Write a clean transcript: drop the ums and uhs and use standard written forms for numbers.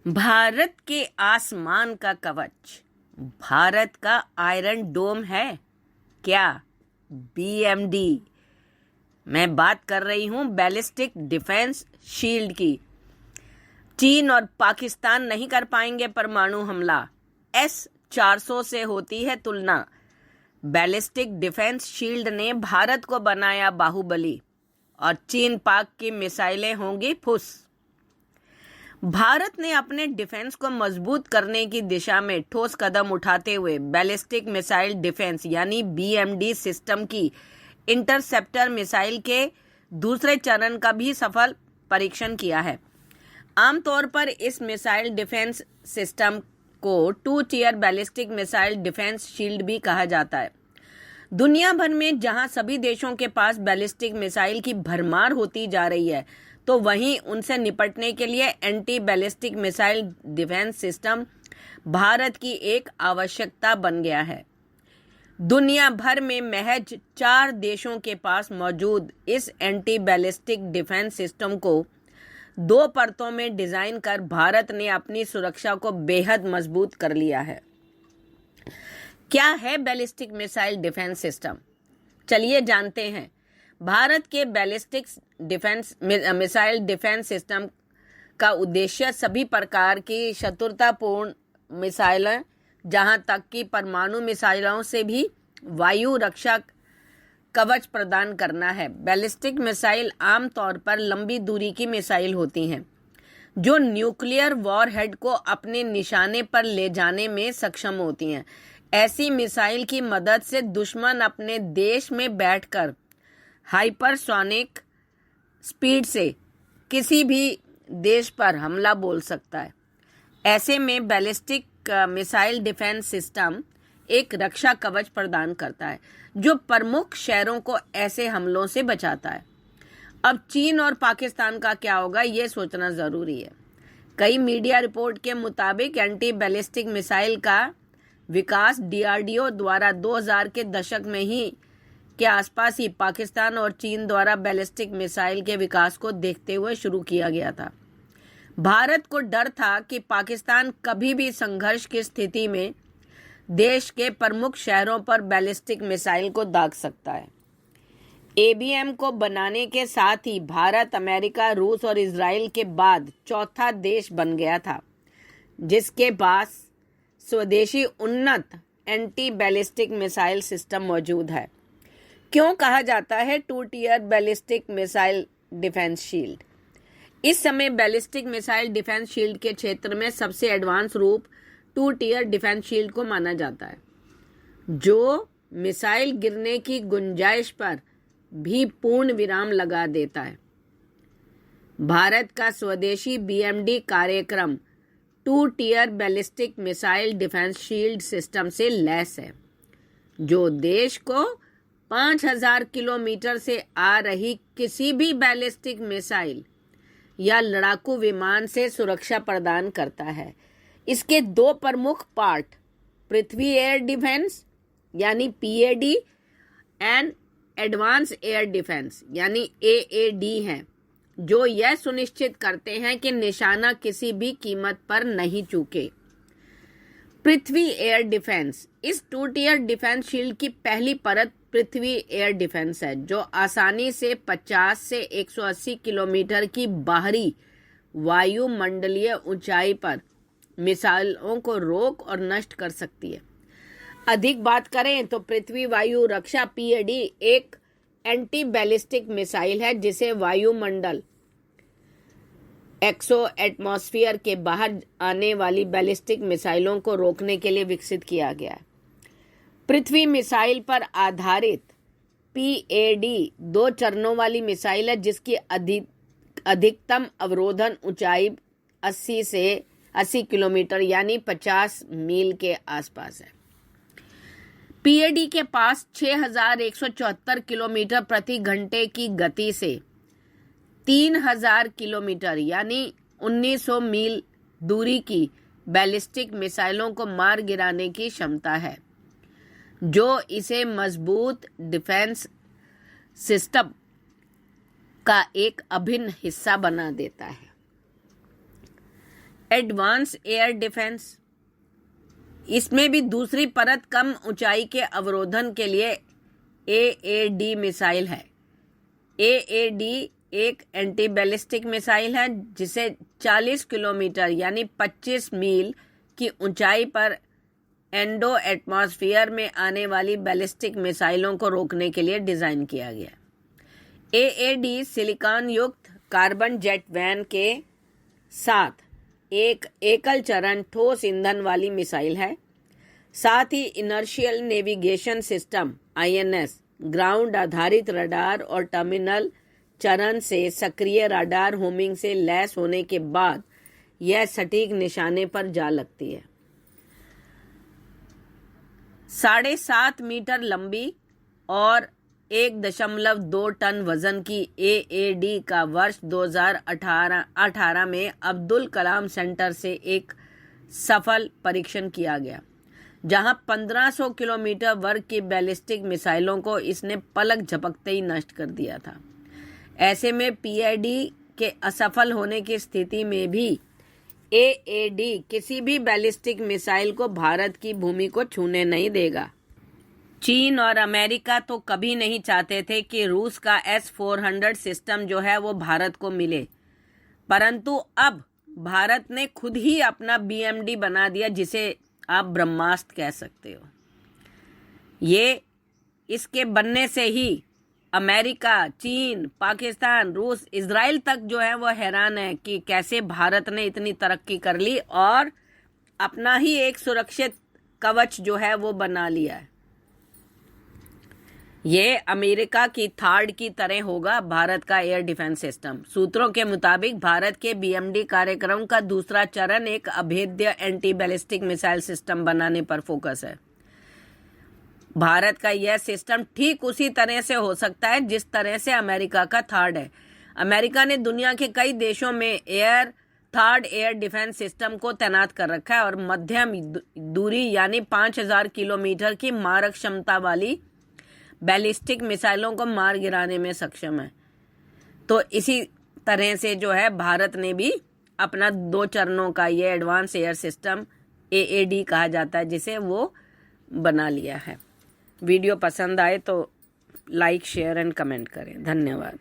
भारत के आसमान का कवच भारत का आयरन डोम है क्या? बीएमडी। मैं बात कर रही हूं बैलिस्टिक डिफेंस शील्ड की। चीन और पाकिस्तान नहीं कर पाएंगे परमाणु हमला, S-400 से होती है तुलना। बैलिस्टिक डिफेंस शील्ड ने भारत को बनाया बाहुबली और चीन पाक की मिसाइलें होंगी फुस। भारत ने अपने डिफेंस को मजबूत करने की दिशा में ठोस कदम उठाते हुए बैलिस्टिक मिसाइल डिफेंस यानी बीएमडी सिस्टम की इंटरसेप्टर मिसाइल के दूसरे चरण का भी सफल परीक्षण किया है। आमतौर पर इस मिसाइल डिफेंस सिस्टम को 2 tier ballistic missile defence shield भी कहा जाता है। दुनिया भर में जहां सभी देशों के पास बैलिस्टिक मिसाइल की भरमार होती जा रही है, तो वहीं उनसे निपटने के लिए anti ballistic missile defence system Bharat की एक आवश्यकता बन गया है। दुनिया भर में महज 4 देशों के पास मौजूद इस एंटी बैलिस्टिक डिफेंस सिस्टम को 2 परतों में डिजाइन कर भारत ने अपनी सुरक्षा को बेहद मजबूत कर लिया है। क्या है बैलिस्टिक मिसाइल डिफेंस सिस्टम? चलिए जानते हैं। भारत के ballistic defence missile defence system का उद्देश्य सभी प्रकार की शत्रुतापूर्ण मिसाइलें, जहां तक कि परमाणु मिसाइलों से भी वायु रक्षा कवच प्रदान करना है। बैलिस्टिक मिसाइल आमतौर पर लंबी दूरी की मिसाइल होती हैं, जो न्यूक्लियर वॉरहेड को अपने निशाने पर ले जाने में सक्षम होती हैं। ऐसी मिसाइल की मदद से दुश्मन अपने देश में बैठकर हाइपरसोनिक स्पीड से किसी भी देश पर हमला बोल सकता है। ऐसे में बैलिस्टिक मिसाइल डिफेंस सिस्टम एक रक्षा कवच प्रदान करता है, जो प्रमुख शहरों को ऐसे हमलों से बचाता है। अब चीन और पाकिस्तान का क्या होगा, ये सोचना जरूरी है। कई मीडिया रिपोर्ट के मुताबिक एंटी बैलिस्टिक मिसाइल का विकास डीआरडीओ द्वारा 2000 के दशक में ही के आसपास ही पाकिस्तान और चीन द्वारा बैलिस्टिक मिसाइल के विकास को देखते हुए शुरू किया गया था। भारत को डर था कि पाकिस्तान कभी भी संघर्ष की स्थिति में देश के प्रमुख शहरों पर बैलिस्टिक मिसाइल को दाग सकता है। एबीएम को बनाने के साथ ही भारत अमेरिका, रूस और इजराइल के बाद चौथा देश बन गया था जिसके पास स्वदेशी उन्नत एंटी बैलिस्टिक मिसाइल सिस्टम मौजूद है। क्यों कहा जाता है 2 tier ballistic missile defence shield? इस समय बैलिस्टिक मिसाइल डिफेंस शील्ड के क्षेत्र में सबसे एडवांस रूप 2 टियर डिफेंस शील्ड को माना जाता है, जो मिसाइल गिरने की गुंजाइश पर भी पूर्ण विराम लगा देता है। भारत का स्वदेशी बीएमडी कार्यक्रम 2 tier ballistic missile defence shield system से लैस है, जो देश को 5000 किलोमीटर से आ रही किसी भी बैलिस्टिक मिसाइल या लड़ाकू विमान से सुरक्षा प्रदान करता है। इसके 2 प्रमुख पार्ट पृथ्वी एयर डिफेंस यानी PAD and advance air defence यानी एएडी हैं, जो यह सुनिश्चित करते हैं कि निशाना किसी भी कीमत पर नहीं चूके। पृथ्वी एयर डिफेंस। इस 2 टियर डिफेंस शील्ड की पहली परत पृथ्वी एयर डिफेंस है, जो आसानी से 50 से 180 किलोमीटर की बाहरी वायुमंडलीय ऊंचाई पर मिसाइलों को रोक और नष्ट कर सकती है। अधिक बात करें तो पृथ्वी वायु रक्षा पीएडी एक एंटी बैलिस्टिक मिसाइल है, जिसे वायुमंडल एटमॉस्फेयर के बाहर आने वाली बैलिस्टिक मिसाइलों को रोकने के लिए विकसित किया गया है। पृथ्वी मिसाइल पर आधारित पीएडी 2 चरणों वाली मिसाइल है, जिसकी अधिकतम अवरोधन ऊंचाई 80 किलोमीटर यानी 50 मील के आसपास है। पीएडी के पास 6174 किलोमीटर प्रति घंटे की गति से 3000 किलोमीटर यानी 1900 मील दूरी की बैलिस्टिक मिसाइलों को मार गिराने की क्षमता है, जो इसे मजबूत डिफेंस सिस्टम का एक अभिन्न हिस्सा बना देता है। एडवांस एयर डिफेंस, इसमें भी दूसरी परत कम ऊंचाई के अवरोधन के लिए AAD मिसाइल है। AAD एक एंटी बैलिस्टिक मिसाइल है जिसे 40 किलोमीटर यानी 25 मील की ऊंचाई पर एंडो एटमॉस्फेयर में आने वाली बैलिस्टिक मिसाइलों को रोकने के लिए डिजाइन किया गया। AAD सिलिकॉन युक्त कार्बन जेट वैन के साथ एक एकल चरण ठोस ईंधन वाली मिसाइल है। साथ ही inertial navigation system INS, ground आधारित रडार और टर्मिनल चरण से सक्रिय रडार होमिंग से लैस होने के बाद यह सटीक निशाने पर जा लगती है। 7.5 मीटर लंबी और 1.2 टन वजन की AAD का वर्ष 2018 में अब्दुल कलाम सेंटर से एक सफल परीक्षण किया गया, जहां 1500 किलोमीटर वर्ग की बैलिस्टिक मिसाइलों को इसने पलक झपकते ही नष्ट कर दिया था। ऐसे में PID के असफल होने की स्थिति में भी AAD किसी भी बैलिस्टिक मिसाइल को भारत की भूमि को छूने नहीं देगा। चीन और अमेरिका तो कभी नहीं चाहते थे कि रूस का S-400 सिस्टम जो है वो भारत को मिले, परंतु अब भारत ने खुद ही अपना BMD बना दिया, जिसे आप ब्रह्मास्त्र कह सकते हो। ये इसके बनने से ही अमेरिका, चीन, पाकिस्तान, रूस, इजराइल तक जो है वो हैरान है कि कैसे भारत ने इतनी तरक्की कर ली और अपना ही एक सुरक्षित कवच जो है वो बना लिया है। ये अमेरिका की थार्ड की तरह होगा भारत का एयर डिफेंस सिस्टम। सूत्रों के मुताबिक भारत के BMD कार्यक्रम का दूसरा चरण एक अभेद्य एंटी बैलिस्टिक मिसाइल सिस्टम बनाने पर फोकस है। भारत का यह सिस्टम ठीक उसी तरह से हो सकता है जिस तरह से अमेरिका का थार्ड है। अमेरिका ने दुनिया के कई देशों में थर्ड एयर डिफेंस सिस्टम को तैनात कर रखा है और मध्यम दूरी यानी 5000 किलोमीटर की मारक क्षमता वाली बैलिस्टिक मिसाइलों को मार गिराने में सक्षम है। तो इसी तरह से जो है भारत ने भी अपना 2 चरणों का ये एडवांस एयर सिस्टम AAD कहा जाता है जिसे वो बना लिया है। वीडियो पसंद आए तो लाइक, शेयर एंड कमेंट करें। धन्यवाद।